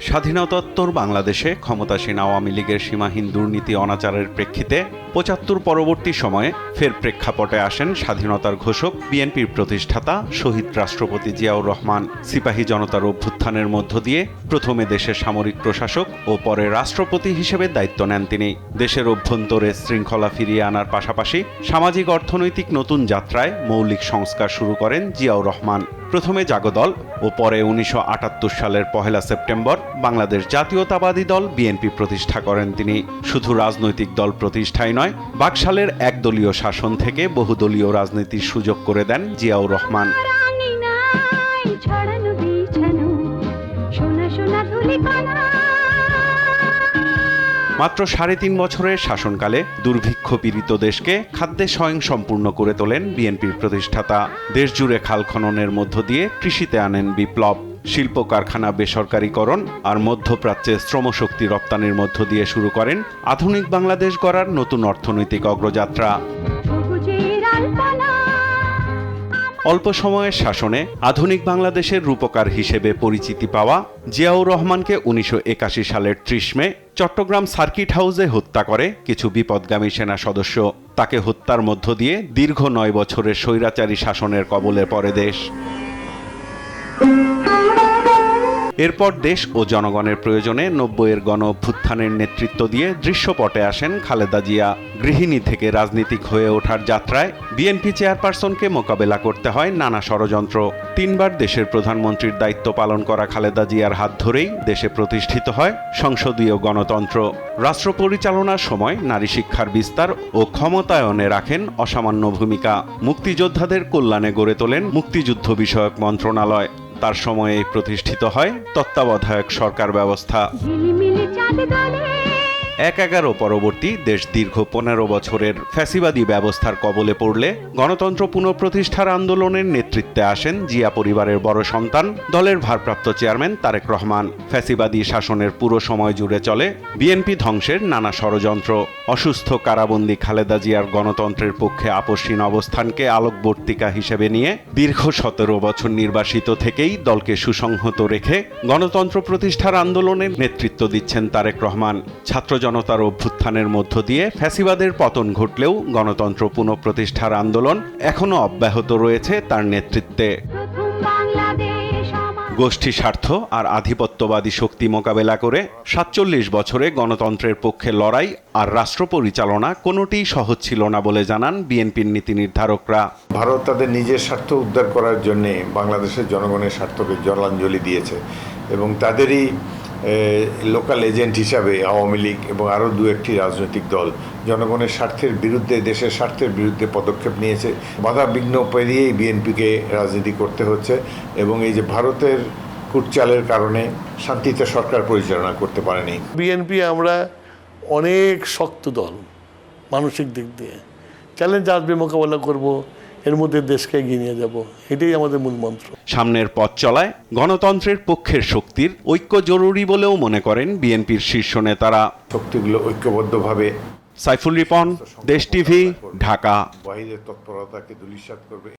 স্বাধীনতোত্তর বাংলাদেশে ক্ষমতাসীন আওয়ামী লীগের সীমাহীন দুর্নীতি অনাচারের প্রেক্ষিতে ৭৫ পরবর্তী সময়ে ফের প্রেক্ষাপটে আসেন স্বাধীনতার ঘোষক বিএনপির প্রতিষ্ঠাতা শহীদ রাষ্ট্রপতি জিয়াউর রহমান। সিপাহী জনতার অভ্যুত্থানের মধ্য দিয়ে প্রথমে দেশের সামরিক প্রশাসক ও পরে রাষ্ট্রপতি হিসেবে দায়িত্ব নেন তিনি। দেশের অভ্যন্তরে শৃঙ্খলা ফিরিয়ে আনার পাশাপাশি সামাজিক অর্থনৈতিক নতুন যাত্রায় মৌলিক সংস্কার শুরু করেন জিয়াউর রহমান। প্রথমে জাগদল ও পরে ১৯৭৮ সালের ১ সেপ্টেম্বর বাংলাদেশ জাতীয়তাবাদী দল বিএনপি প্রতিষ্ঠা করেন তিনি। শুধু রাজনৈতিক দল প্রতিষ্ঠাই নয়, বাকশালের একদলীয় শাসন থেকে বহুদলীয় রাজনীতির সুযোগ করে দেন জিয়াউর রহমান। মাত্র ৩.৫ বছরের শাসনকালে দুর্ভিক্ষ পীড়িত দেশকে খাদ্যে স্বয়ংসম্পূর্ণ করে তোলেন বিএনপির প্রতিষ্ঠাতা। দেশজুড়ে খাল খননের মধ্য দিয়ে কৃষিতে আনেন বিপ্লব। শিল্প কারখানা বেসরকারীকরণ আর মধ্যপ্রাচ্যে শ্রমশক্তি রপ্তানির মধ্য দিয়ে শুরু করেন আধুনিক বাংলাদেশ গড়ার নতুন অর্থনৈতিক অগ্রযাত্রা। অল্প সময়ের শাসনে আধুনিক বাংলাদেশের রূপকার হিসেবে পরিচিতি পাওয়া জিয়াউর রহমানকে ১৯৮১ সালের ৩০ মে চট্টগ্রাম সার্কিট হাউসে হত্যা করে কিছু বিপদগামী সেনা সদস্য। তাকে হত্যার মধ্য দিয়ে দীর্ঘ ৯ বছরের স্বৈরাচারী শাসনের কবলে পড়ে দেশ। এরপর দেশ ও জনগণের প্রয়োজনে ৯০-এর গণ অভ্যুত্থানের নেতৃত্ব দিয়ে দৃশ্যপটে আসেন খালেদা জিয়া। গৃহিণী থেকে রাজনীতিক হয়ে ওঠার যাত্রায় বিএনপি চেয়ারপারসনকে মোকাবেলা করতে হয় নানা ষড়যন্ত্র। ৩ বার দেশের প্রধানমন্ত্রীর দায়িত্ব পালন করা খালেদা জিয়ার হাত ধরেই দেশে প্রতিষ্ঠিত হয় সংসদীয় গণতন্ত্র। রাষ্ট্র পরিচালনার সময় নারী শিক্ষার বিস্তার ও ক্ষমতায়নে রাখেন অসামান্য ভূমিকা। মুক্তিযোদ্ধাদের কল্যাণে গড়ে তোলেন মুক্তিযুদ্ধ বিষয়ক মন্ত্রণালয়। তার সময়ে প্রতিষ্ঠিত হয় তত্ত্বাবধায়ক সরকার ব্যবস্থা। ১/১১ পরবর্তী দেশ দীর্ঘ ১৫ বছরের ফ্যাসিবাদী ব্যবস্থার কবলে পড়লে গণতন্ত্র পুনঃপ্রতিষ্ঠার আন্দোলনের নেতৃত্বে আসেন জিয়া পরিবারের বড় সন্তান দলের ভারপ্রাপ্ত চেয়ারম্যান তারেক রহমান। ফ্যাসিবাদী শাসনের পুরো সময় জুড়ে চলে বিএনপি ধ্বংসের নানা ষড়যন্ত্র। অসুস্থ কারাবন্দী খালেদা জিয়ার গণতন্ত্রের পক্ষে আপোষহীন অবস্থানকে আলোকবর্তিকা হিসেবে নিয়ে দীর্ঘ ১৭ বছর নির্বাসিত থেকেই দলকে সুসংহত রেখে গণতন্ত্র প্রতিষ্ঠার আন্দোলনের নেতৃত্ব দিচ্ছেন তারেক রহমান। ছাত্র জনতার অভ্যুত্থানের মধ্য দিয়ে ফ্যাসিবাদের পতন ঘটলেও গণতন্ত্র পুনঃপ্রতিষ্ঠার আন্দোলন এখনো অব্যাহত রয়েছে তার নেতৃত্বে। গোষ্ঠী স্বার্থ আর আধিপত্যবাদী শক্তি মোকাবেলা করে ৪৭ বছরে গণতন্ত্রের পক্ষে লড়াই আর রাষ্ট্র পরিচালনা কোনোটিই সহজ ছিল না বলে জানান বিএনপির নীতি নির্ধারকরা। ভারত তাদের নিজের স্বার্থ উদ্ধার করার জন্য বাংলাদেশের জনগণের স্বার্থকে জলাঞ্জলি দিয়েছে এবং তাদেরই লোকাল এজেন্ট হিসাবে আওয়ামী লীগ এবং আরও ২-১টি রাজনৈতিক দল জনগণের স্বার্থের বিরুদ্ধে, দেশের স্বার্থের বিরুদ্ধে পদক্ষেপ নিয়েছে। বাধা বিঘ্ন পেরিয়েই বিএনপিকে রাজনীতি করতে হচ্ছে এবং এই যে ভারতের কুটচালের কারণে শান্তিতে সরকার পরিচালনা করতে পারেনি। বিএনপি আমরা অনেক শক্ত দল, মানসিক দিক দিয়ে চ্যালেঞ্জ আসবে, মোকাবেলা করব, এর মধ্যে দেশকে এগিয়ে নিয়ে যাব, এটাই আমাদের মূল মন্ত্র। সামনের পথ চলায় গণতন্ত্রের পক্ষের শক্তির ঐক্য জরুরি বলেও মনে করেন বিএনপির শীর্ষ নেতারা। শক্তিগুলো ঐক্যবদ্ধভাবে। সাইফুল রিপন, দেশ টিভি, ঢাকা। বাহিরের তৎপরতাকে ধূলিসাৎ করবে।